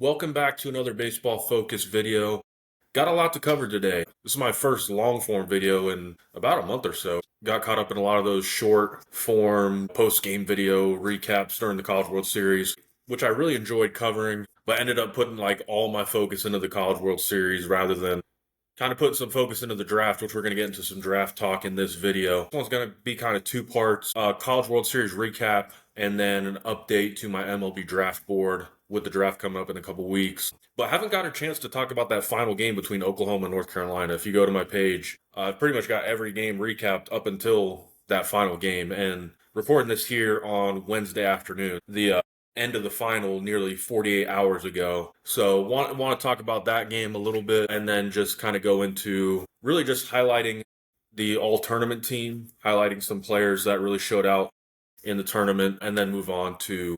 Welcome back to another baseball focused video. Got a lot to cover today. This is my first long form video in about a month or so. Got caught up in a lot of those short form post game video recaps during the College World Series, which I really enjoyed covering, but ended up putting like all my focus into the College World Series rather than kind of putting some focus into the draft, which we're going to get into some draft talk in this video. This one's going to be kind of two parts, College World Series recap, and then an update to my MLB Draft board with the draft coming up in a couple weeks. But I haven't got a chance to talk about that final game between Oklahoma and North Carolina. If you go to my page, I've pretty much got every game recapped up until that final game. And recording this here on Wednesday afternoon, the end of the final nearly 48 hours ago. So want to talk about that game a little bit and then just kind of go into really just highlighting the all-tournament team, highlighting some players that really showed out in the tournament, and then move on to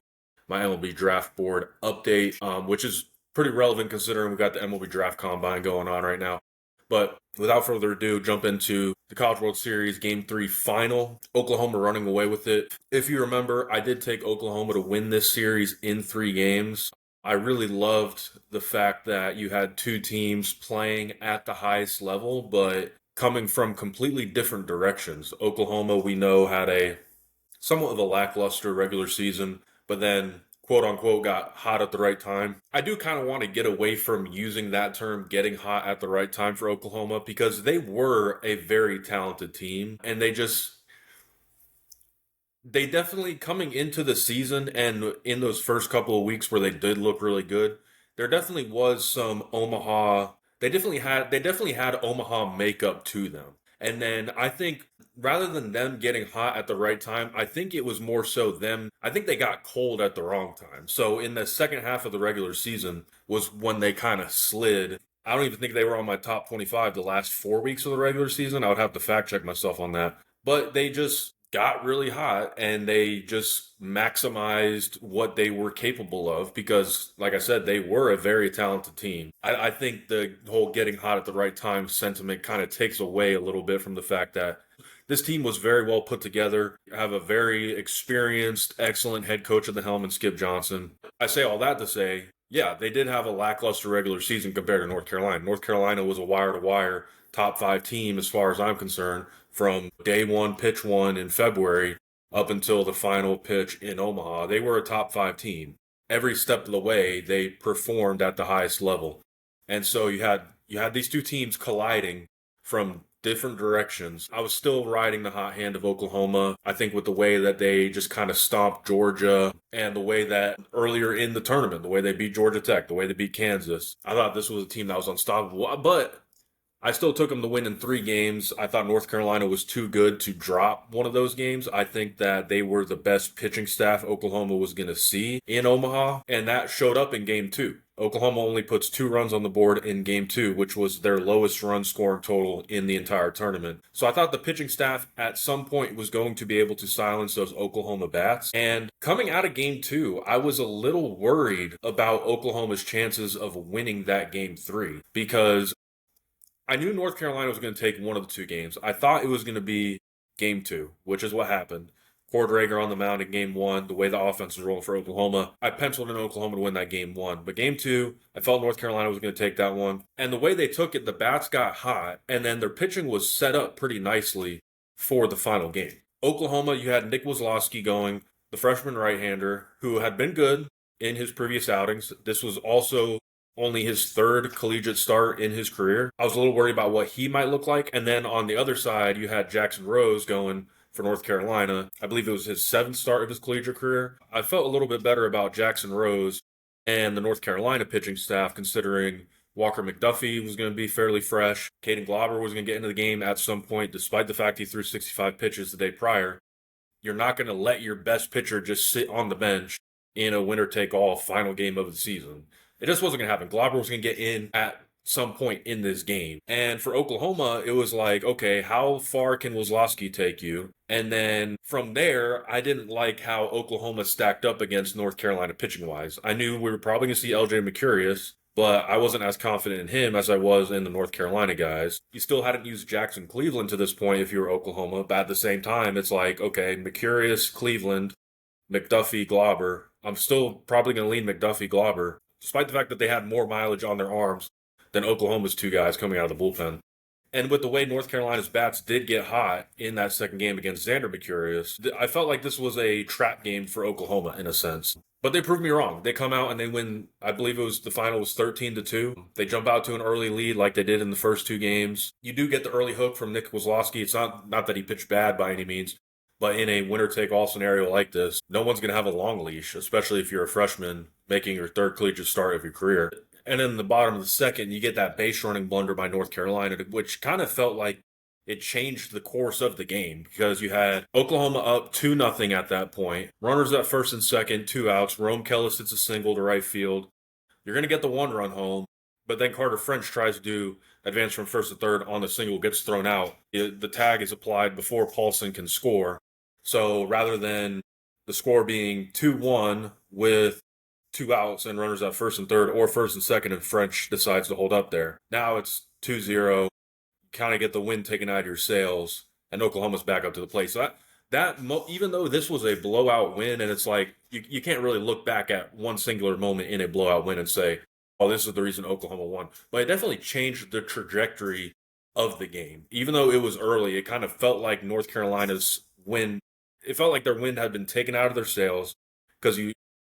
my MLB Draft board update, which is pretty relevant considering we've got the MLB Draft Combine going on right now. But without further ado, jump into the College World Series Game 3 final. Oklahoma running away with it. If you remember, I did take Oklahoma to win this series in 3 games. I really loved the fact that you had two teams playing at the highest level, but coming from completely different directions. Oklahoma, we know, had a somewhat of a lackluster regular season, but then quote unquote got hot at the right time. I do kind of want to get away from using that term, getting hot at the right time, for Oklahoma, because they were a very talented team, and they definitely, coming into the season and in those first couple of weeks where they did look really good, there definitely was some Omaha. They definitely had Omaha makeup to them. And then I think rather than them getting hot at the right time, I think it was more so them. I think they got cold at the wrong time. So in the second half of the regular season was when they kind of slid. I don't even think they were on my top 25 the last 4 weeks of the regular season. I would have to fact check myself on that. But they just got really hot and they just maximized what they were capable of because, like I said, they were a very talented team. I think the whole getting hot at the right time sentiment kind of takes away a little bit from the fact that this team was very well put together, have a very experienced, excellent head coach at the helm in Skip Johnson. I say all that to say, yeah, they did have a lackluster regular season compared to North Carolina. North Carolina was a wire-to-wire top 5 team as far as I'm concerned from day one, pitch one in February up until the final pitch in Omaha. They were a top 5 team. Every step of the way, they performed at the highest level. And so you had these two teams colliding from different directions. I was still riding the hot hand of Oklahoma. I think with the way that they just kind of stomped Georgia and the way that earlier in the tournament, the way they beat Georgia Tech, the way they beat Kansas, I thought this was a team that was unstoppable. But I still took them to win in 3 games. I thought North Carolina was too good to drop one of those games. I think that they were the best pitching staff Oklahoma was going to see in Omaha, and that showed up in Game 2. Oklahoma only puts 2 runs on the board in Game 2, which was their lowest run scoring total in the entire tournament. So I thought the pitching staff at some point was going to be able to silence those Oklahoma bats. And coming out of Game 2, I was a little worried about Oklahoma's chances of winning that Game 3 because I knew North Carolina was going to take one of the 2 games. I thought it was going to be Game 2, which is what happened. Kordrager on the mound in Game 1, the way the offense was rolling for Oklahoma. I penciled in Oklahoma to win that Game 1. But Game 2, I felt North Carolina was going to take that one. And the way they took it, the bats got hot, and then their pitching was set up pretty nicely for the final game. Oklahoma, you had Nick Wazlowski going, the freshman right-hander, who had been good in his previous outings. This was also only his 3rd collegiate start in his career. I was a little worried about what he might look like. And then on the other side, you had Jackson Rose going for North Carolina. I believe it was his 7th start of his collegiate career. I felt a little bit better about Jackson Rose and the North Carolina pitching staff, considering Walker McDuffie was going to be fairly fresh. Caden Glauber was going to get into the game at some point, despite the fact he threw 65 pitches the day prior. You're not going to let your best pitcher just sit on the bench in a winner-take-all final game of the season. It just wasn't going to happen. Glauber was going to get in at some point in this game. And for Oklahoma, it was like, okay, how far can Wazlowski take you? And then from there, I didn't like how Oklahoma stacked up against North Carolina pitching-wise. I knew we were probably going to see LJ Mercurius, but I wasn't as confident in him as I was in the North Carolina guys. You still hadn't used Jackson Cleveland to this point if you were Oklahoma, but at the same time, it's like, okay, Mercurius, Cleveland, McDuffie, Glauber. I'm still probably going to lean McDuffie, Glauber. despite the fact that they had more mileage on their arms than Oklahoma's two guys coming out of the bullpen. And with the way North Carolina's bats did get hot in that second game against Xander Mercurius, I felt like this was a trap game for Oklahoma in a sense. But they proved me wrong. They come out and they win. I believe it was the final was 13-2. They jump out to an early lead like they did in the first two games. You do get the early hook from Nick Kozlowski. It's not that he pitched bad by any means, but in a winner take all scenario like this, no one's going to have a long leash, especially if you're a freshman making your third collegiate start of your career. And then in the bottom of the second, you get that base running blunder by North Carolina, which kind of felt like it changed the course of the game because you had Oklahoma up 2-0 at that point. Runners at first and second, 2 outs. Rome Kellis hits a single to right field. You're going to get the 1-run home, but then Carter French tries to do advance from first to third on the single, gets thrown out. The tag is applied before Paulson can score. So rather than the score being 2-1 with 2 outs and runners at first and third or first and second, and French decides to hold up there. Now it's 2-0. Kind of get the wind taken out of your sails, and Oklahoma's back up to the plate. So even though this was a blowout win, and it's like you can't really look back at one singular moment in a blowout win and say, oh, this is the reason Oklahoma won. But it definitely changed the trajectory of the game. Even though it was early, it kind of felt like North Carolina's win. It felt like their wind had been taken out of their sails because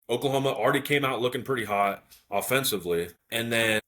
Oklahoma already came out looking pretty hot offensively. And then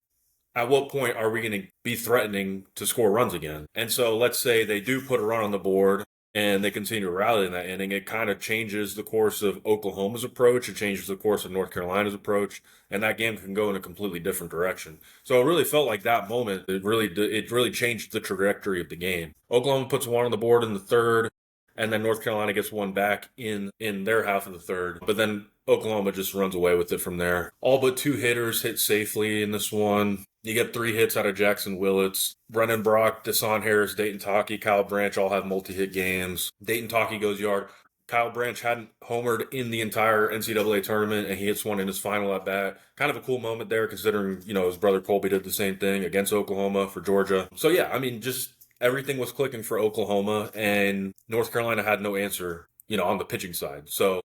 at what point are we going to be threatening to score runs again? And so let's say they do put a run on the board and they continue to rally in that inning. It kind of changes the course of Oklahoma's approach. It changes the course of North Carolina's approach. And that game can go in a completely different direction. So it really felt like that moment, it really changed the trajectory of the game. Oklahoma puts one on the board in the third, and then North Carolina gets one back in their half of the third. But then Oklahoma just runs away with it from there. All but 2 hitters hit safely in this one. You get 3 hits out of Jackson Willits. Brennan Brock, Deshaun Harris, Dayton Taki, Kyle Branch all have multi-hit games. Dayton Taki goes yard. Kyle Branch hadn't homered in the entire NCAA tournament, and he hits one in his final at bat. Kind of a cool moment there, considering, his brother Colby did the same thing against Oklahoma for Georgia. So yeah, just everything was clicking for Oklahoma, and North Carolina had no answer, on the pitching side. So,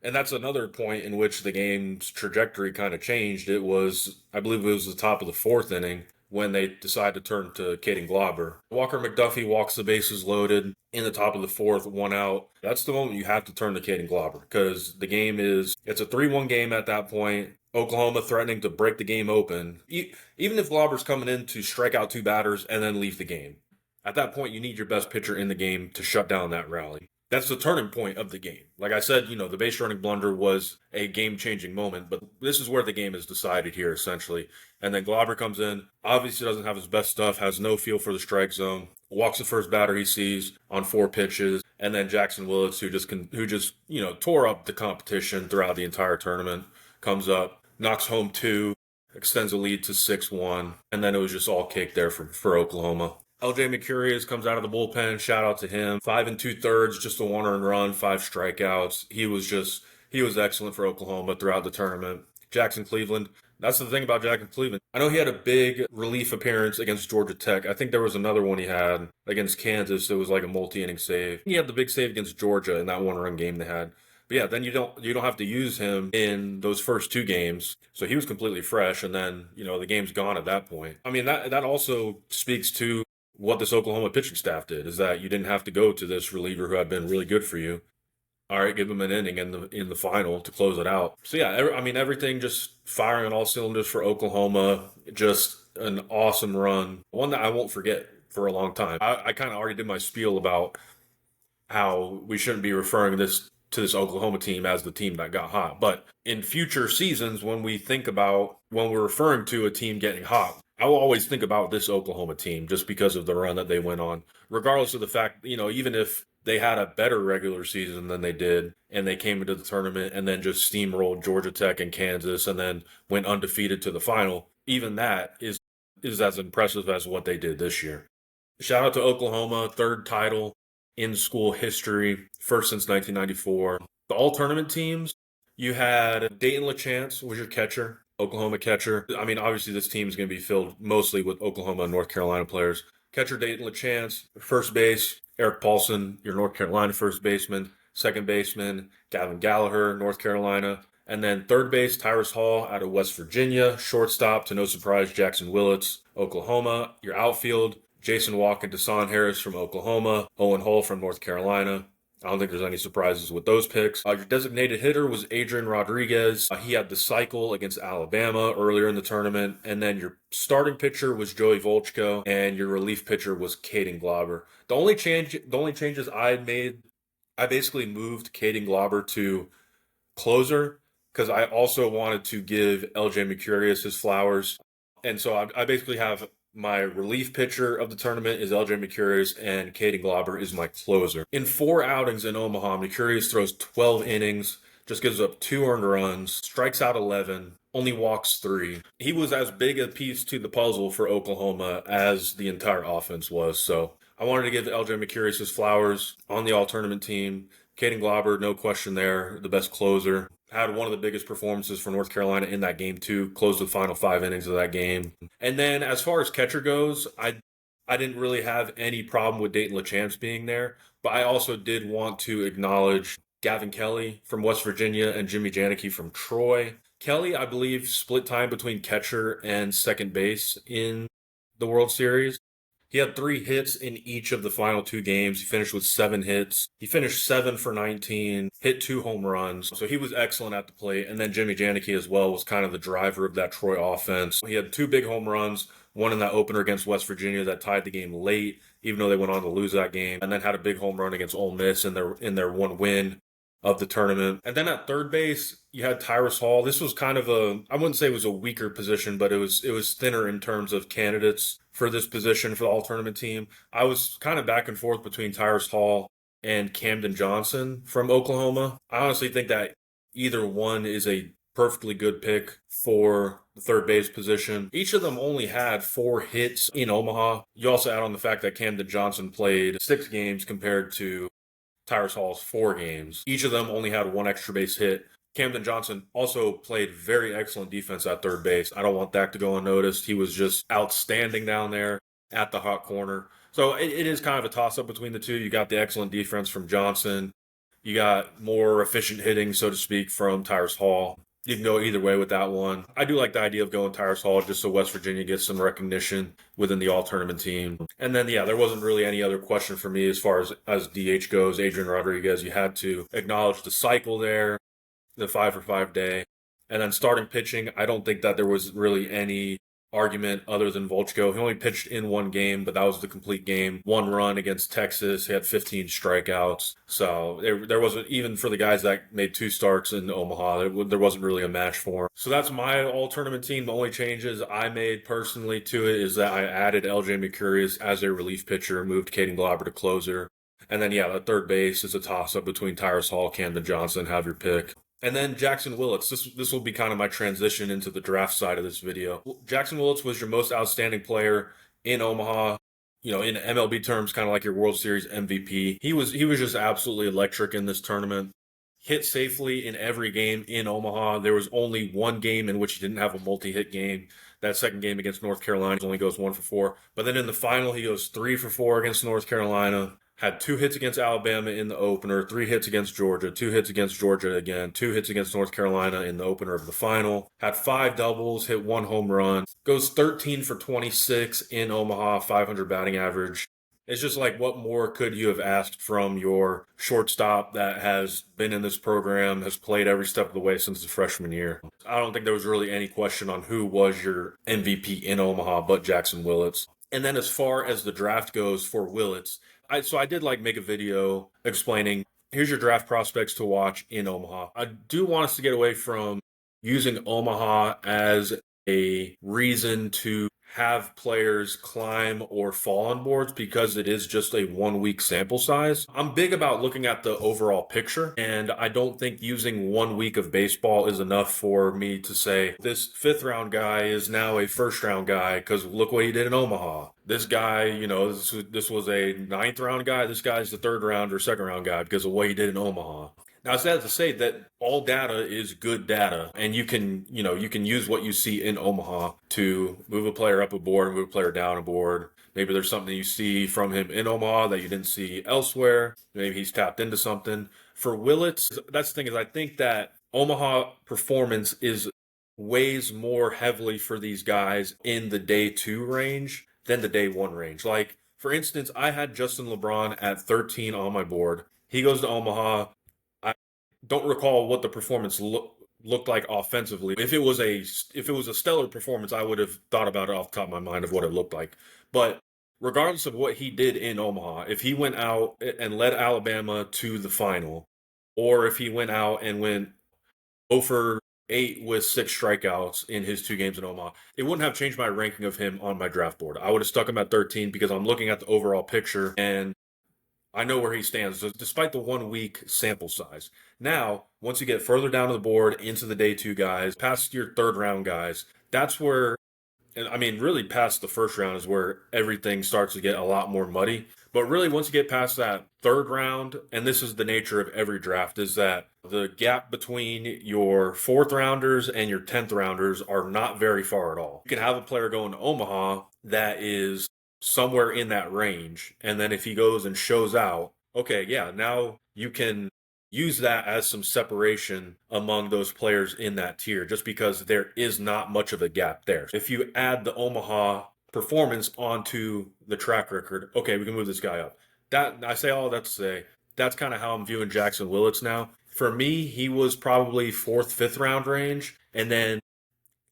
and that's another point in which the game's trajectory kind of changed. It was, I believe it was the top of the 4th inning when they decided to turn to Caden Glauber. Walker McDuffie walks the bases loaded in the top of the 4th, 1 out. That's the moment you have to turn to Caden Glauber because the game it's a 3-1 game at that point. Oklahoma threatening to break the game open. Even if Glauber's coming in to strike out 2 batters and then leave the game. At that point, you need your best pitcher in the game to shut down that rally. That's the turning point of the game. Like I said, the base running blunder was a game-changing moment, but this is where the game is decided here, essentially. And then Glauber comes in, obviously doesn't have his best stuff, has no feel for the strike zone, walks the first batter he sees on 4 pitches, and then Jackson Willits, who just tore up the competition throughout the entire tournament, comes up, knocks home 2, extends the lead to 6-1, and then it was just all cake there for Oklahoma. LJ Mercurius comes out of the bullpen. Shout out to him. 5 2/3, just a 1 earned run, 5 strikeouts. He was excellent for Oklahoma throughout the tournament. Jackson Cleveland. That's the thing about Jackson Cleveland. I know he had a big relief appearance against Georgia Tech. I think there was another one he had against Kansas. It was like a multi-inning save. He had the big save against Georgia in that 1-run game they had. But yeah, then you don't have to use him in those first 2 games. So he was completely fresh, and then the game's gone at that point. That also speaks to what this Oklahoma pitching staff did, is that you didn't have to go to this reliever who had been really good for you. All right, give him an inning in the final to close it out. So yeah, everything just firing on all cylinders for Oklahoma. Just an awesome run, one that I won't forget for a long time. I kind of already did my spiel about how we shouldn't be referring to this Oklahoma team as the team that got hot, but in future seasons, when we're referring to a team getting hot, I will always think about this Oklahoma team just because of the run that they went on, regardless of the fact, even if they had a better regular season than they did and they came into the tournament and then just steamrolled Georgia Tech and Kansas and then went undefeated to the final, even that is as impressive as what they did this year. Shout out to Oklahoma, 3rd title in school history, first since 1994. The all-tournament teams, you had Dayton LaChance was your catcher. Oklahoma catcher. Obviously this team is going to be filled mostly with Oklahoma and North Carolina players. Catcher Dayton LaChance. First base, Eric Paulson, your North Carolina first baseman. Second baseman, Gavin Gallagher, North Carolina. And then third base, Tyrus Hall out of West Virginia. Shortstop, to no surprise, Jackson Willits, Oklahoma. Your outfield, Jason Walk and Deshaun Harris from Oklahoma. Owen Hull from North Carolina. I don't think there's any surprises with those picks. Your designated hitter was Adrian Rodriguez. He had the cycle against Alabama earlier in the tournament. And then your starting pitcher was Joey Volchko, and your relief pitcher was Caden Glauber. The only changes I made, I basically moved Caden Glauber to closer because I also wanted to give LJ Mercurius his flowers. And so I basically have my relief pitcher of the tournament is LJ Mercurius, and Caden Glauber is my closer. In 4 outings in Omaha, Mercurius throws 12 innings, just gives up 2 earned runs, strikes out 11, only walks 3. He was as big a piece to the puzzle for Oklahoma as the entire offense was. So I wanted to give LJ Mercurius his flowers on the all-tournament team. Caden Glauber, no question there, the best closer. Had one of the biggest performances for North Carolina in that game too. Closed the final 5 innings of that game. And then as far as catcher goes, I didn't really have any problem with Dayton LaChamps being there, but I also did want to acknowledge Gavin Kelly from West Virginia and Jimmy Janicki from Troy. Kelly, I believe, split time between catcher and second base in the World Series. He had 3 hits in each of the final 2 games. He finished with 7 hits. He finished 7 for 19, hit 2 home runs. So he was excellent at the plate. And then Jimmy Janicki as well was kind of the driver of that Troy offense. He had 2 big home runs, one in that opener against West Virginia that tied the game late, even though they went on to lose that game, and then had a big home run against Ole Miss in their one win of the tournament. And then at third base, you had Tyrus Hall. This was kind of I wouldn't say it was a weaker position, but it was thinner in terms of candidates for this position for the all-tournament team. I was kind of back and forth between Tyrus Hall and Camden Johnson from Oklahoma. I honestly think that either one is a perfectly good pick for the third base position. Each of them only had 4 hits in Omaha. You also add on the fact that Camden Johnson played 6 games compared to Tyrus Hall's 4 games. Each of them only had 1 extra base hit. Camden Johnson also played very excellent defense at third base. I don't want that to go unnoticed. He was just outstanding down there at the hot corner. So it is kind of a toss-up between the two. You got the excellent defense from Johnson. You got more efficient hitting, so to speak, from Tyrus Hall. You can go either way with that one. I do like the idea of going Tyrus Hall just so West Virginia gets some recognition within the all-tournament team. And then, yeah, there wasn't really any other question for me as far as DH goes. Adrian Rodriguez, you had to acknowledge the cycle there, the 5-for-5 day. And then starting pitching, I don't think that there was really any argument other than Volchko. He only pitched in 1 game, but that was the complete game. 1 run against Texas. He had 15 strikeouts. So there wasn't, even for the guys that made 2 starts in Omaha, there wasn't really a match for him. So that's my all-tournament team. The only changes I made personally to it is that I added LJ Mercurius as a relief pitcher, moved Caden Glauber to closer. And then, yeah, the third base is a toss-up between Tyrus Hall, Camden Johnson. Have your pick. And then Jackson Willits. This will be kind of my transition into the draft side of this video. Jackson Willits was your most outstanding player in Omaha. You know, in MLB terms, kind of like your World Series MVP. He was just absolutely electric in this tournament. Hit safely in every game in Omaha. There was only 1 game in which he didn't have a multi-hit game. That second game against North Carolina, he only goes 1 for 4. But then in the final, he goes 3 for 4 against North Carolina. Had 2 hits against Alabama in the opener, 3 hits against Georgia, 2 hits against Georgia again, 2 hits against North Carolina in the opener of the final. Had 5 doubles, hit 1 home run. Goes 13 for 26 in Omaha, 500 batting average. It's just like, what more could you have asked from your shortstop that has been in this program, has played every step of the way since the freshman year? I don't think there was really any question on who was your MVP in Omaha but Jackson Willits. And then as far as the draft goes for Willits, I did make a video explaining, here's your draft prospects to watch in Omaha. I do want us to get away from using Omaha as a reason to have players climb or fall on boards because it is just a 1-week sample size. I'm big about looking at the overall picture, and I don't think using 1 week of baseball is enough for me to say this 5th round guy is now a 1st round guy because look what he did in Omaha. This guy, this was a 9th round guy. This guy's the 3rd round or 2nd round guy because of what he did in Omaha. Now, it's sad to say that all data is good data, and you can use what you see in Omaha to move a player up a board, move a player down a board. Maybe there's something you see from him in Omaha that you didn't see elsewhere. Maybe he's tapped into something. For Willits, that's the thing, is I think that Omaha performance is weighs more heavily for these guys in the day two range than the day one range. Like, for instance, I had Justin LeBron at 13 on my board. He goes to Omaha. I don't recall what the performance looked like offensively. If it was a stellar performance, I would have thought about it off the top of my mind of what it looked like. But regardless of what he did in Omaha, if he went out and led Alabama to the final, or if he went out and went 0 for 8 with 6 strikeouts in his 2 games in Omaha, it wouldn't have changed my ranking of him on my draft board. I would have stuck him at 13 because I'm looking at the overall picture and I know where he stands, despite the 1 week sample size. Now, once you get further down the board into the day two guys, past your third round guys, that's where, and I mean, really past the first round is where everything starts to get a lot more muddy. But really, once you get past that third round, and this is the nature of every draft, is that the gap between your fourth rounders and your 10th rounders are not very far at all. You can have a player going to Omaha that is somewhere in that range. And then if he goes and shows out, okay, yeah, now you can use that as some separation among those players in that tier just because there is not much of a gap there. If you add the Omaha performance onto the track record, okay, we can move this guy up. That I say all that to say that's kind of how I'm viewing Jackson Willits now. For me, he was probably fourth, fifth round range, and then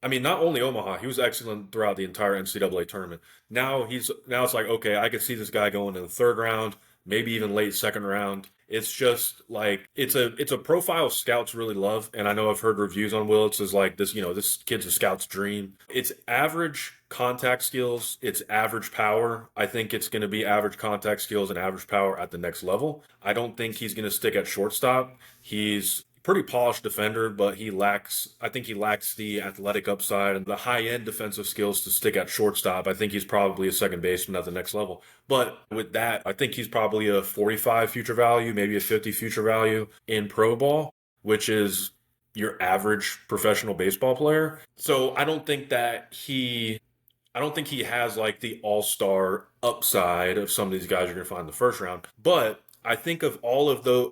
I mean, not only Omaha, he was excellent throughout the entire NCAA tournament. Now it's like, okay, I could see this guy going in the third round, maybe even late second round. It's just like it's a profile scouts really love, and I know I've heard reviews on Willits is like this, this kid's a scout's dream. It's average contact skills, it's average power. I think it's going to be average contact skills and average power at the next level. I don't think he's going to stick at shortstop. He's pretty polished defender, but I think he lacks the athletic upside and the high-end defensive skills to stick at shortstop. I think he's probably a second baseman at the next level. But with that, I think he's probably a 45 future value, maybe a 50 future value in pro ball, which is your average professional baseball player. So I don't think he has like the all-star upside of some of these guys you're going to find in the first round. But I think of all of the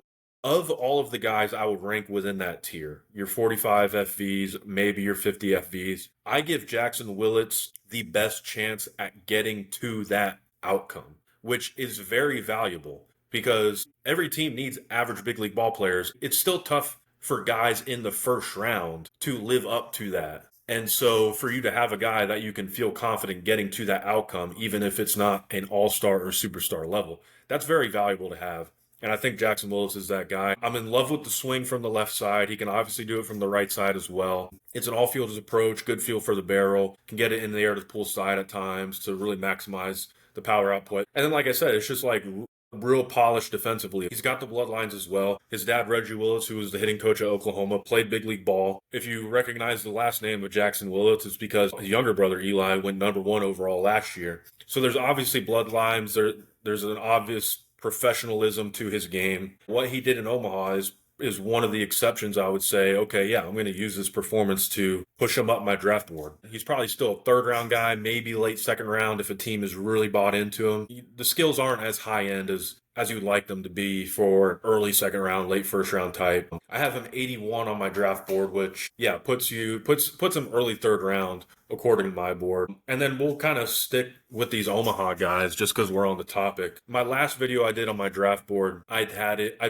guys I would rank within that tier, your 45 FVs, maybe your 50 FVs, I give Jackson Willits the best chance at getting to that outcome, which is very valuable because every team needs average big league ball players. It's still tough for guys in the first round to live up to that. And so for you to have a guy that you can feel confident getting to that outcome, even if it's not an all-star or superstar level, that's very valuable to have. And I think Jackson Willis is that guy. I'm in love with the swing from the left side. He can obviously do it from the right side as well. It's an all-fielders approach, good feel for the barrel, can get it in the air to the pull side at times to really maximize the power output. And then, like I said, it's just like real polished defensively. He's got the bloodlines as well. His dad, Reggie Willis, who was the hitting coach at Oklahoma, played big league ball. If you recognize the last name of Jackson Willis, it's because his younger brother, Eli, went number 1 overall last year. So there's obviously bloodlines. There's an obvious professionalism to his game. What he did in Omaha is one of the exceptions. I would say, okay, yeah, I'm going to use this performance to push him up my draft board. He's probably still a third round guy, maybe late second round if a team is really bought into him. The skills aren't as high end as you would like them to be for early second round, late first round type. I have him 81 on my draft board, which puts him early third round according to my board. And then we'll kind of stick with these Omaha guys just because we're on the topic. My last video I did on my draft board, I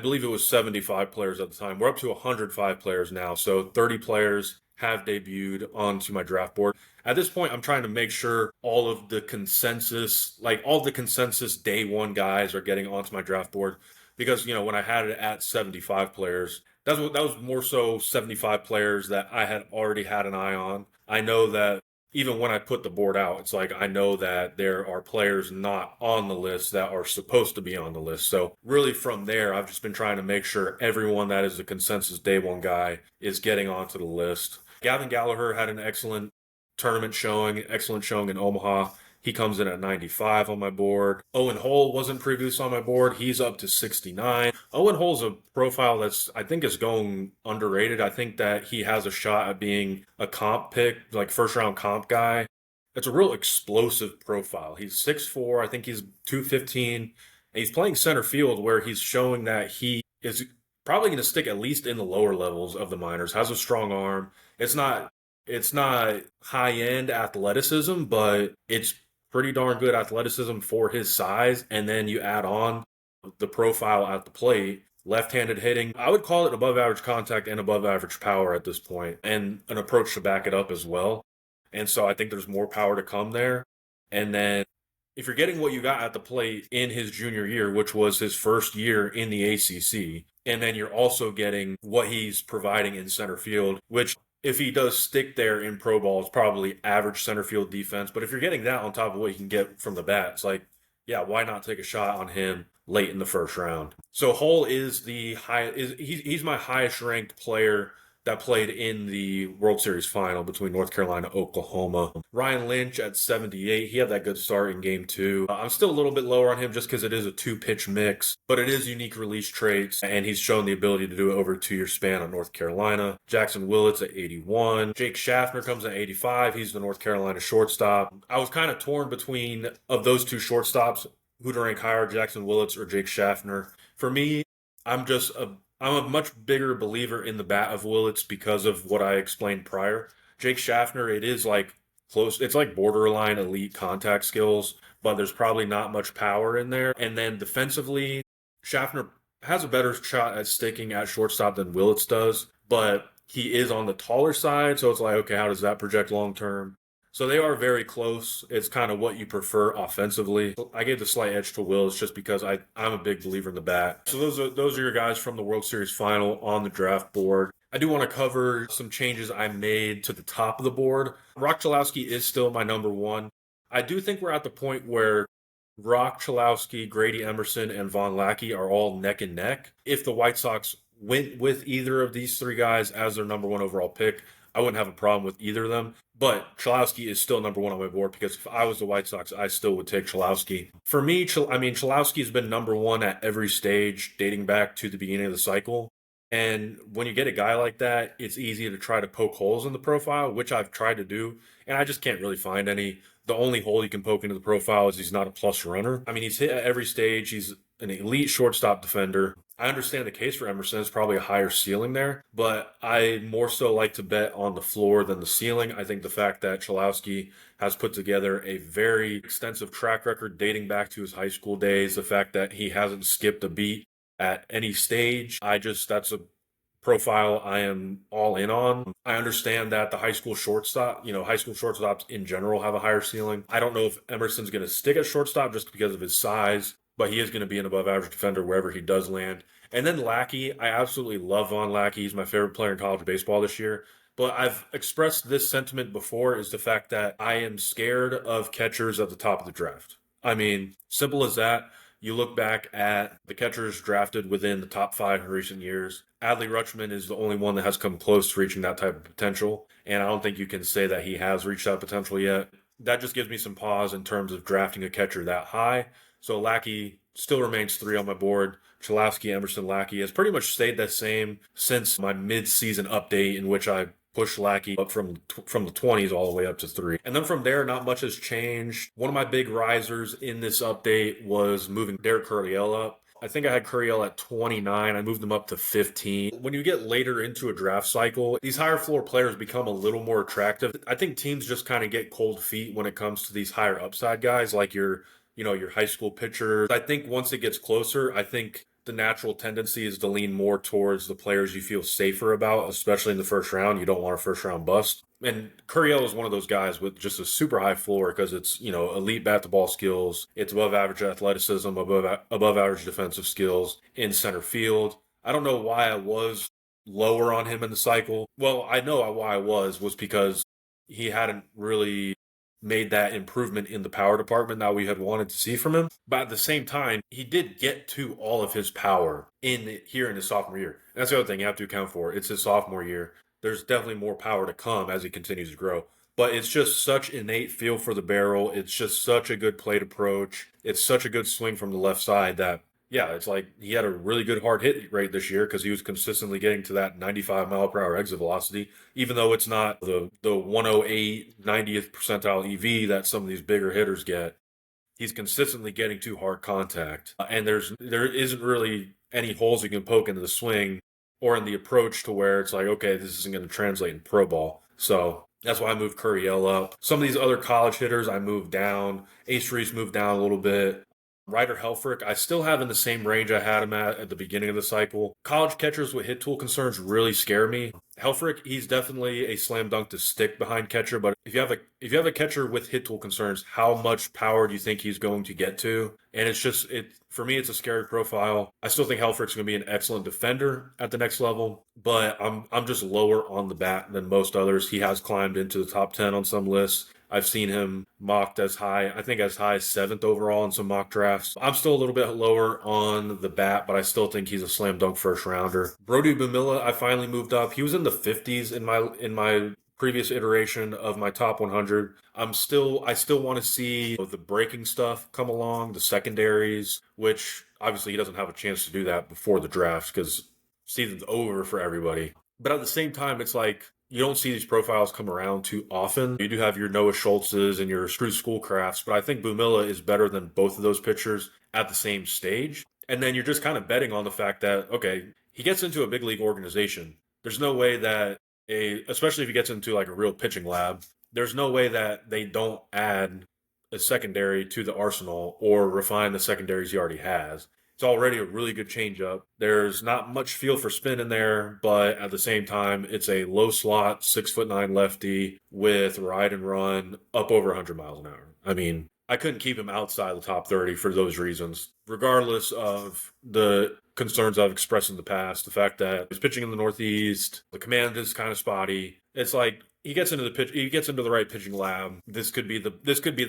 believe it was 75 players at the time. We're up to 105 players now, so 30 players have debuted onto my draft board. At this point, I'm trying to make sure all the consensus day one guys are getting onto my draft board because, when I had it at 75 players, that was more so 75 players that I had already had an eye on. I know that even when I put the board out, it's like I know that there are players not on the list that are supposed to be on the list. So really from there, I've just been trying to make sure everyone that is a consensus day one guy is getting onto the list. Gavin Gallagher had an excellent excellent showing in Omaha. He comes in at 95 on my board. Owen Hull wasn't previously on my board. He's up to 69. Owen Hull's a profile I think is going underrated. I think that he has a shot at being a comp pick, like first round comp guy. It's a real explosive profile. He's 6'4". I think he's 215. And he's playing center field where he's showing that he is probably going to stick at least in the lower levels of the minors. Has a strong arm. It's not high end athleticism, but it's pretty darn good athleticism for his size. And then you add on the profile at the plate, left-handed hitting. I would call it above average contact and above average power at this point, and an approach to back it up as well. And so I think there's more power to come there. And then if you're getting what you got at the plate in his junior year, which was his first year in the ACC, and then you're also getting what he's providing in center field, which if he does stick there in pro ball, is probably average center field defense. But if you're getting that on top of what you can get from the bat, it's like, yeah, why not take a shot on him late in the first round? So Hull is the high is he's my highest ranked player that played in the World Series final between North Carolina and Oklahoma. Ryan Lynch at 78. He had that good start in game two. I'm still a little bit lower on him just because it is a two-pitch mix, but it is unique release traits, and he's shown the ability to do it over a 2-year span on North Carolina. Jackson Willits at 81. Jake Schaffner comes at 85. He's the North Carolina shortstop. I was kind of torn between, of those two shortstops, who to rank higher, Jackson Willits or Jake Schaffner. For me, I'm a much bigger believer in the bat of Willits because of what I explained prior. Jake Schaffner, it is like close, it's like borderline elite contact skills, but there's probably not much power in there. And then defensively, Schaffner has a better shot at sticking at shortstop than Willits does, but he is on the taller side, so it's like, okay, how does that project long term? So they are very close. It's kind of what you prefer offensively. I gave the slight edge to Wills just because I'm a big believer in the bat. So those are your guys from the World Series final on the draft board. I do want to cover some changes I made to the top of the board. Rock Chalowski is still my number one. I do think we're at the point where Rock Chalowski, Grady Emerson, and Von Lackey are all neck and neck. If the White Sox went with either of these three guys as their number one overall pick, I wouldn't have a problem with either of them. But Chalowski is still number one on my board because if I was the White Sox, I still would take Chalowski. For me, Chalowski's been number one at every stage dating back to the beginning of the cycle. And when you get a guy like that, it's easy to try to poke holes in the profile, which I've tried to do, and I just can't really find any. The only hole you can poke into the profile is he's not a plus runner. I mean, he's hit at every stage. He's an elite shortstop defender. I understand the case for Emerson. It's probably a higher ceiling there, but I more so like to bet on the floor than the ceiling. I think the fact that Chalowski has put together a very extensive track record dating back to his high school days, the fact that he hasn't skipped a beat at any stage, that's a profile I am all in on. I understand that the high school shortstops in general have a higher ceiling. I don't know if Emerson's going to stick at shortstop just because of his size, but he is going to be an above average defender wherever he does land. And then Lackey, I absolutely love Von Lackey. He's my favorite player in college baseball this year. But I've expressed this sentiment before, is the fact that I am scared of catchers at the top of the draft. I mean, simple as that. You look back at the catchers drafted within the top 5 in recent years. Adley Rutschman is the only one that has come close to reaching that type of potential. And I don't think you can say that he has reached that potential yet. That just gives me some pause in terms of drafting a catcher that high. So Lackey still remains 3 on my board. Chalowski, Emerson, Lackey has pretty much stayed the same since my mid-season update, in which I pushed Lackey up from the 20s all the way up to 3. And then from there, not much has changed. One of my big risers in this update was moving Derek Curriel up. I think I had Curriel at 29. I moved him up to 15. When you get later into a draft cycle, these higher floor players become a little more attractive. I think teams just kind of get cold feet when it comes to these higher upside guys, like your high school pitchers. I think once it gets closer, I think the natural tendency is to lean more towards the players you feel safer about, especially in the first round. You don't want a first round bust. And Curriel is one of those guys with just a super high floor because it's, elite bat to ball skills. It's above average athleticism, above average defensive skills in center field. I don't know why I was lower on him in the cycle. Well, I know why I was because he hadn't really made that improvement in the power department that we had wanted to see from him. But at the same time, he did get to all of his power in his sophomore year. That's the other thing you have to account for. It's his sophomore year. There's definitely more power to come as he continues to grow. But it's just such innate feel for the barrel. It's just such a good plate approach. It's such a good swing from the left side that, yeah, it's like he had a really good hard hit rate this year because he was consistently getting to that 95 mile per hour exit velocity, even though it's not the 108 90th percentile EV that some of these bigger hitters get. He's consistently getting to hard contact, and there isn't really any holes you can poke into the swing or in the approach to where it's like, okay, this isn't going to translate in pro ball. So that's why I moved Curriel up. Some of these other college hitters I moved down. Ace Reese moved down a little bit. Ryder Helfrich, I still have in the same range I had him at the beginning of the cycle. College catchers with hit tool concerns really scare me. Helfrich, he's definitely a slam dunk to stick behind catcher, but if you have a catcher with hit tool concerns, how much power do you think he's going to get to? And it's just it for me, it's a scary profile. I still think Helfrich's going to be an excellent defender at the next level, but I'm just lower on the bat than most others. He has climbed into the top 10 on some lists. I've seen him mocked as high, I think as high as seventh overall in some mock drafts. I'm still a little bit lower on the bat, but I still think he's a slam dunk first rounder. Brody Bumilla, I finally moved up. He was in the 50s in my previous iteration of my top 100. I still want to see the breaking stuff come along, the secondaries, which obviously he doesn't have a chance to do that before the draft because season's over for everybody. But at the same time, it's like you don't see these profiles come around too often. You do have your Noah Schultzes and your Screw Schoolcrafts, but I think Bumilla is better than both of those pitchers at the same stage. And then you're just kind of betting on the fact that, okay, he gets into a big league organization. There's no way that especially if he gets into like a real pitching lab, there's no way that they don't add a secondary to the arsenal or refine the secondaries he already has. It's already a really good changeup. There's not much feel for spin in there, but at the same time, it's a low slot, 6'9" lefty with ride and run up over 100 miles an hour. I mean, I couldn't keep him outside the top 30 for those reasons, regardless of the concerns I've expressed in the past. The fact that he's pitching in the Northeast, the command is kind of spotty. It's like he gets into the right pitching lab. This could be the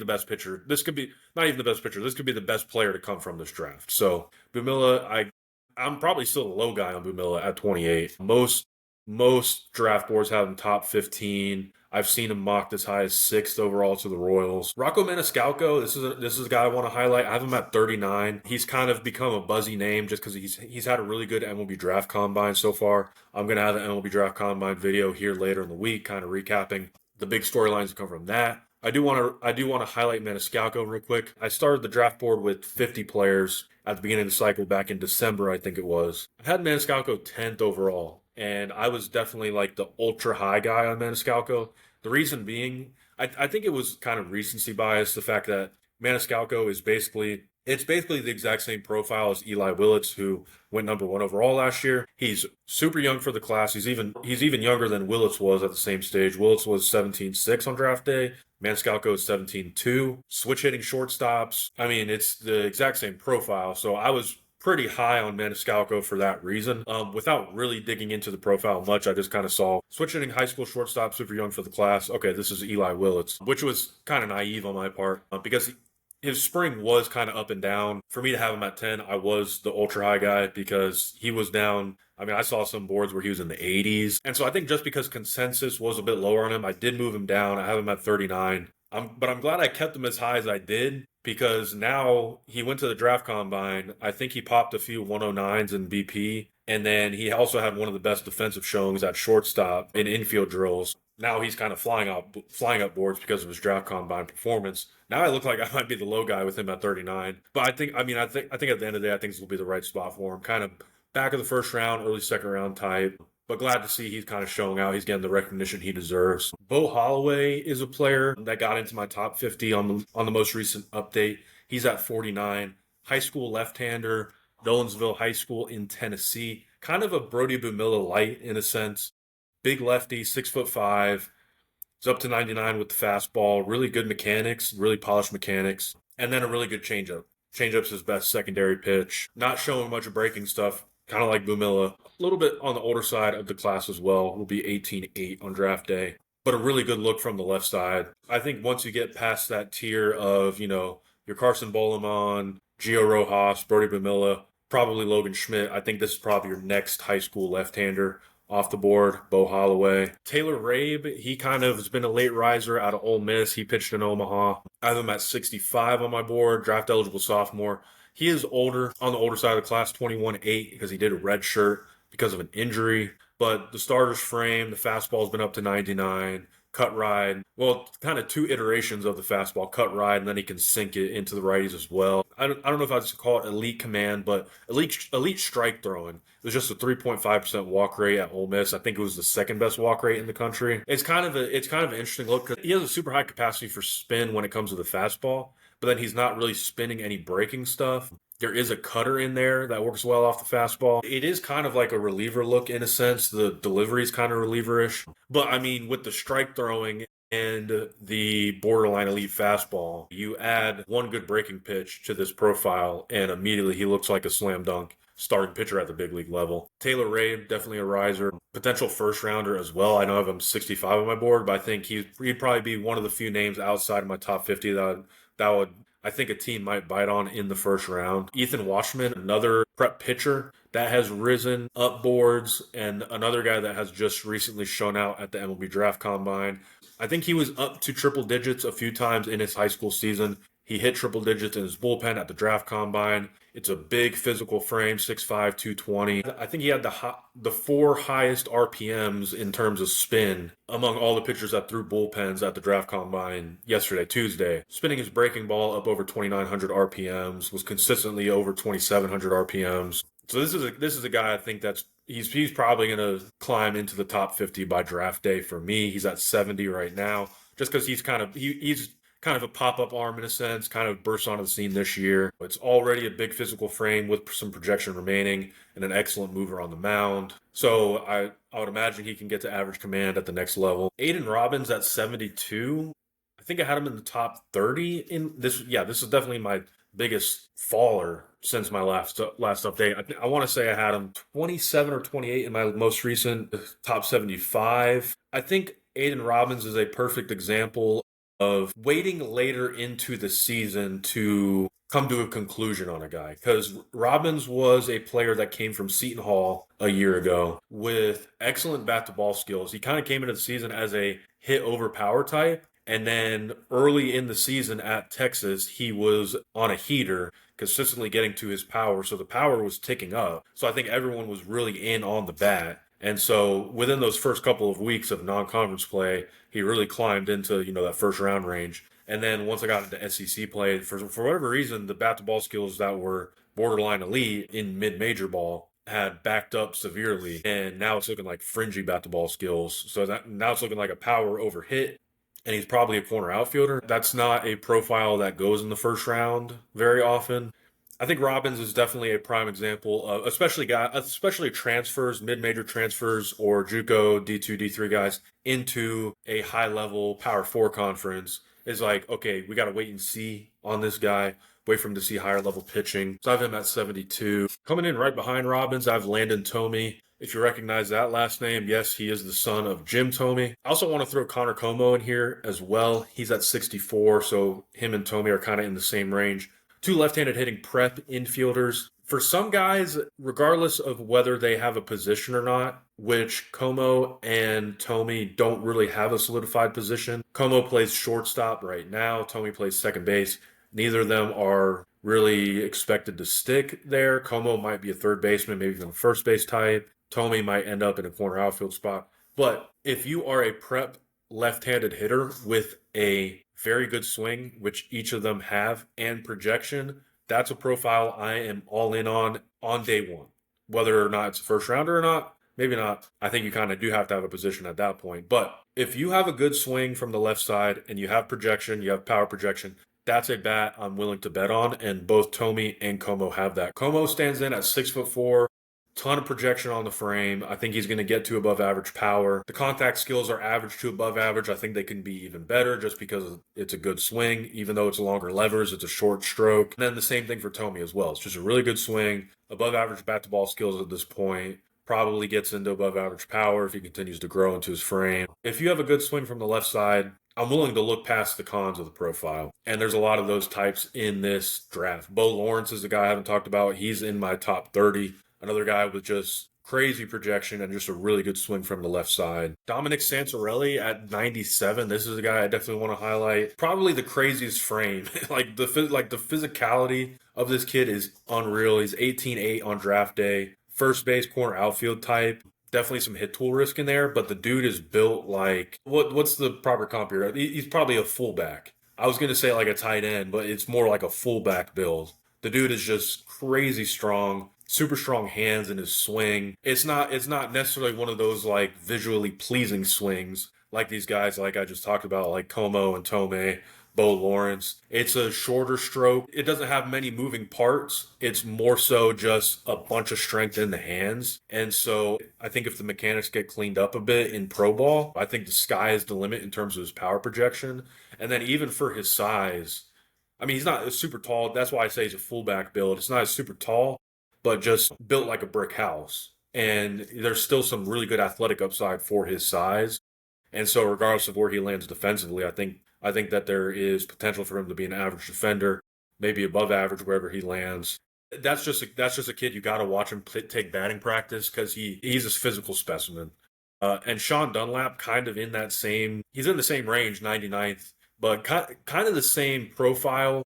best pitcher. This could be not even the best pitcher. This could be the best player to come from this draft. So Bumilla, I'm probably still a low guy on Bumilla at 28. Most draft boards have him top 15. I've seen him mocked as high as 6th overall to the Royals. Rocco Maniscalco, this is a guy I want to highlight. I have him at 39. He's kind of become a buzzy name just because he's had a really good MLB Draft Combine so far. I'm going to have an MLB Draft Combine video here later in the week, kind of recapping the big storylines that come from that. I do want to highlight Maniscalco real quick. I started the draft board with 50 players at the beginning of the cycle back in December, I think it was. I had Maniscalco 10th overall. And I was definitely like the ultra high guy on Maniscalco. The reason being, I think it was kind of recency bias, the fact that Maniscalco is basically the exact same profile as Eli Willits, who went number 1 overall last year. He's super young for the class. He's even younger than Willits was at the same stage. Willits was 17.6 on draft day. Maniscalco is 17.2. Switch hitting shortstops. I mean, it's the exact same profile. So I was pretty high on Maniscalco for that reason. Without really digging into the profile much, I just kind of saw switching high school shortstop, super young for the class. Okay, this is Eli Willits, which was kind of naive on my part because his spring was kind of up and down. For me to have him at 10, I was the ultra high guy because he was down. I mean, I saw some boards where he was in the 80s. And so I think just because consensus was a bit lower on him, I did move him down. I have him at 39. But I'm glad I kept him as high as I did because now he went to the draft combine. I think he popped a few 109s in BP. And then he also had one of the best defensive showings at shortstop in infield drills. Now he's kind of flying up boards because of his draft combine performance. Now I look like I might be the low guy with him at 39. But I think at the end of the day, I think this will be the right spot for him. Kind of back of the first round, early second round type. But glad to see he's kind of showing out. He's getting the recognition he deserves. Bo Holloway is a player that got into my top 50 on the most recent update. He's at 49. High school left-hander, Nolensville High School in Tennessee. Kind of a Brody Bumilla light in a sense. Big lefty, 6'5". He's up to 99 with the fastball. Really good mechanics, really polished mechanics. And then a really good changeup. Changeup's his best secondary pitch. Not showing much of breaking stuff. Kind of like Bumilla. A little bit on the older side of the class as well. Will be 18-8 on draft day. But a really good look from the left side. I think once you get past that tier of, your Carson Bolemon, Gio Rojas, Brody Bumilla, probably Logan Schmidt, I think this is probably your next high school left-hander off the board. Bo Holloway. Taylor Rabe, he kind of has been a late riser out of Ole Miss. He pitched in Omaha. I have him at 65 on my board, draft eligible sophomore. He is older, on the older side of the class, 21-8, because he did a red shirt because of an injury. But the starter's frame, the fastball's been up to 99. cut ride. Well, kind of two iterations of the fastball, cut ride, and then he can sink it into the righties as well. I don't know if I'd call it elite command, but elite strike throwing. It was just a 3.5% walk rate at Ole Miss. I think it was the second best walk rate in the country. It's kind of an interesting look because he has a super high capacity for spin when it comes to the fastball, but then he's not really spinning any breaking stuff. There is a cutter in there that works well off the fastball. It is kind of like a reliever look in a sense. The delivery is kind of reliever-ish. But I mean, with the strike throwing and the borderline elite fastball, you add one good breaking pitch to this profile, and immediately he looks like a slam dunk starting pitcher at the big league level. Taylor Ray, definitely a riser. Potential first rounder as well. I know I have him 65 on my board, but I think he'd probably be one of the few names outside of my top 50 that would I think a team might bite on in the first round. Ethan Washman, another prep pitcher that has risen up boards, and another guy that has just recently shown out at the MLB Draft Combine. I think he was up to triple digits a few times in his high school season. He hit triple digits in his bullpen at the Draft Combine. It's a big physical frame, 6'5", 220. I think he had the four highest RPMs in terms of spin among all the pitchers that threw bullpens at the Draft Combine yesterday, Tuesday. Spinning his breaking ball up over 2,900 RPMs, was consistently over 2,700 RPMs. So this is a guy I think he's probably going to climb into the top 50 by draft day for me. He's at 70 right now, just because he's kind of a pop-up arm in a sense, kind of burst onto the scene this year. It's already a big physical frame with some projection remaining and an excellent mover on the mound. So I would imagine he can get to average command at the next level. Aiden Robbins at 72. I think I had him in the top 30 in this. Yeah, this is definitely my biggest faller since my last update. I want to say I had him 27 or 28 in my most recent top 75. I think Aiden Robbins is a perfect example of waiting later into the season to come to a conclusion on a guy, because Robbins was a player that came from Seton Hall a year ago with excellent bat to ball skills. He kind of came into the season as a hit over power type, and then early in the season at Texas he was on a heater, consistently getting to his power, so the power was ticking up. So I think everyone was really in on the bat. And so within those first couple of weeks of non-conference play, he really climbed into, that first round range. And then once I got into SEC play, for whatever reason, the bat to ball skills that were borderline elite in mid-major ball had backed up severely. And now it's looking like fringy bat to ball skills. So now it's looking like a power over hit. And he's probably a corner outfielder. That's not a profile that goes in the first round very often. I think Robbins is definitely a prime example of, especially transfers, mid-major transfers, or JUCO D2, D3 guys into a high-level Power 4 conference. Is like, okay, we got to wait and see on this guy, wait for him to see higher-level pitching. So I have him at 72. Coming in right behind Robbins, I have Landon Tomey. If you recognize that last name, yes, he is the son of Jim Tomey. I also want to throw Connor Como in here as well. He's at 64, so him and Tomey are kind of in the same range. Two left-handed hitting prep infielders. For some guys, regardless of whether they have a position or not, which Como and Tomey don't really have a solidified position. Como plays shortstop right now. Tomey plays second base. Neither of them are really expected to stick there. Como might be a third baseman, maybe even a first base type. Tomey might end up in a corner outfield spot. But if you are a prep left-handed hitter with a very good swing, which each of them have, and projection, that's a profile I am all in on day one. Whether or not it's a first rounder or not, maybe not. I think you kind of do have to have a position at that point. But if you have a good swing from the left side and you have projection, you have power projection, that's a bat I'm willing to bet on, and both Tomey and Como have that. Como stands in at 6'4", ton of projection on the frame. I think he's going to get to above average power. The contact skills are average to above average. I think they can be even better just because it's a good swing. Even though it's longer levers, it's a short stroke. And then the same thing for Tomey as well. It's just a really good swing, above average bat to ball skills at this point. Probably gets into above average power if he continues to grow into his frame. If you have a good swing from the left side, I'm willing to look past the cons of the profile. And there's a lot of those types in this draft. Bo Lawrence is a guy I haven't talked about. He's in my top 30. Another guy with just crazy projection and just a really good swing from the left side. Dominic Santorelli at 97. This is a guy I definitely want to highlight. Probably the craziest frame. the physicality of this kid is unreal. He's 18-8 on draft day. First base, corner outfield type. definitely some hit tool risk in there, but the dude is built like what's the proper comp here? He's probably a fullback. I was gonna say like a tight end, but it's more like a fullback build. The dude is just crazy strong, super strong hands in his swing. It's not necessarily one of those like visually pleasing swings like these guys like I just talked about, like Como and Tomei, Bo Lawrence. It's a shorter stroke. It doesn't have many moving parts. It's more so just a bunch of strength in the hands. And so I think if the mechanics get cleaned up a bit in pro ball, I think the sky is the limit in terms of his power projection. And then even for his size, I mean, he's not super tall. That's why I say he's a fullback build. It's not super tall, but just built like a brick house. And there's still some really good athletic upside for his size. And so, regardless of where he lands defensively, I think that there is potential for him to be an average defender, maybe above average wherever he lands. That's just a kid you got to watch him take batting practice because he's a physical specimen. And Sean Dunlap, kind of in that same, he's in the same range, 99th, but kind of the same profile.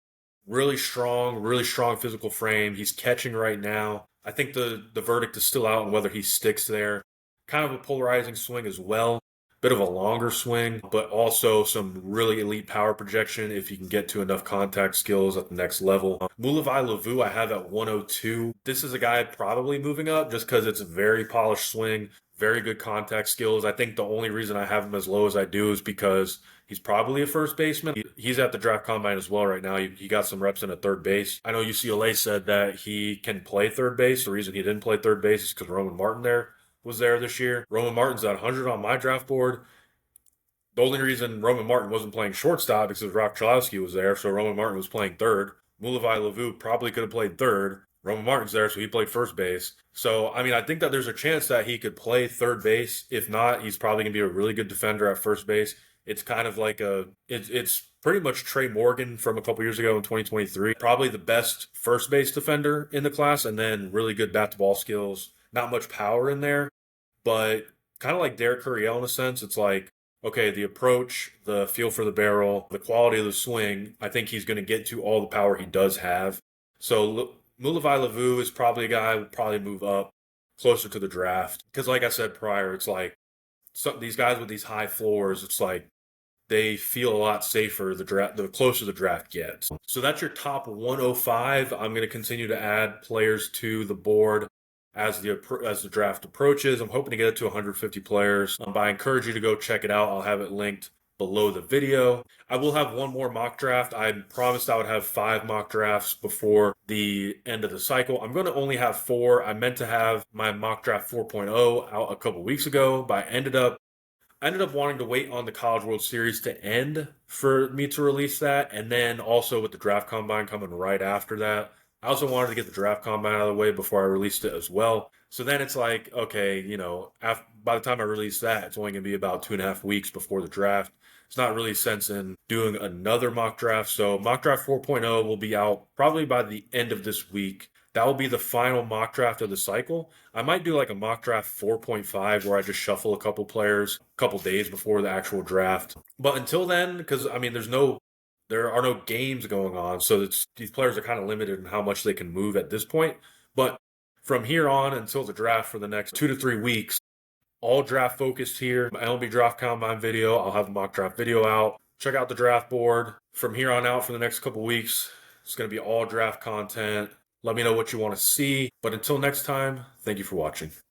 Really strong physical frame. He's catching right now. I think the verdict is still out on whether he sticks there. Kind of a polarizing swing as well. Bit of a longer swing, but also some really elite power projection if you can get to enough contact skills at the next level. Mulavai Lavu, I have at 102. This is a guy probably moving up just because it's a very polished swing, very good contact skills. I think the only reason I have him as low as I do is because he's probably a first baseman. He's at the draft combine as well right now. He got some reps in at third base. I know UCLA said that he can play third base. The reason he didn't play third base is because Roman Martin was there this year. Roman Martin's at 100 on my draft board. The only reason Roman Martin wasn't playing shortstop is because Rock Chalowski was there, so Roman Martin was playing third. Mulavai Lavu probably could have played third. Roman Martin's there, so he played first base. So, I mean, I think that there's a chance that he could play third base. If not, he's probably going to be a really good defender at first base. It's kind of like it's pretty much Trey Morgan from a couple years ago in 2023. Probably the best first base defender in the class, and then really good bat to ball skills. Not much power in there, but kind of like Derek Curiel in a sense. It's like, okay, the approach, the feel for the barrel, the quality of the swing, I think he's going to get to all the power he does have. So Mulavai Lavu is probably a guy who would probably move up closer to the draft. Because like I said prior, it's like these guys with these high floors, it's like they feel a lot safer the closer the draft gets. So that's your top 105. I'm going to continue to add players to the board as the draft approaches. I'm hoping to get it to 150 players. But I encourage you to go check it out. I'll have it linked below the video. I will have one more mock draft. I promised I would have 5 mock drafts before the end of the cycle. I'm going to only have 4. I meant to have my mock draft 4.0 out a couple weeks ago, but I ended up wanting to wait on the College World Series to end for me to release that, and then also with the draft combine coming right after that. I also wanted to get the draft combine out of the way before I released it as well. So then it's like, okay, by the time I release that, it's only going to be about 2.5 weeks before the draft. It's not really sense in doing another mock draft. So mock draft 4.0 will be out probably by the end of this week. That will be the final mock draft of the cycle. I might do like a mock draft 4.5 where I just shuffle a couple players a couple days before the actual draft. But until then, because I mean, there are no games going on, so these players are kind of limited in how much they can move at this point. But from here on until the draft for the next 2 to 3 weeks, all draft focused here. My MLB Draft Combine video, I'll have a mock draft video out. Check out the draft board. From here on out for the next couple weeks, it's going to be all draft content. Let me know what you want to see. But until next time, thank you for watching.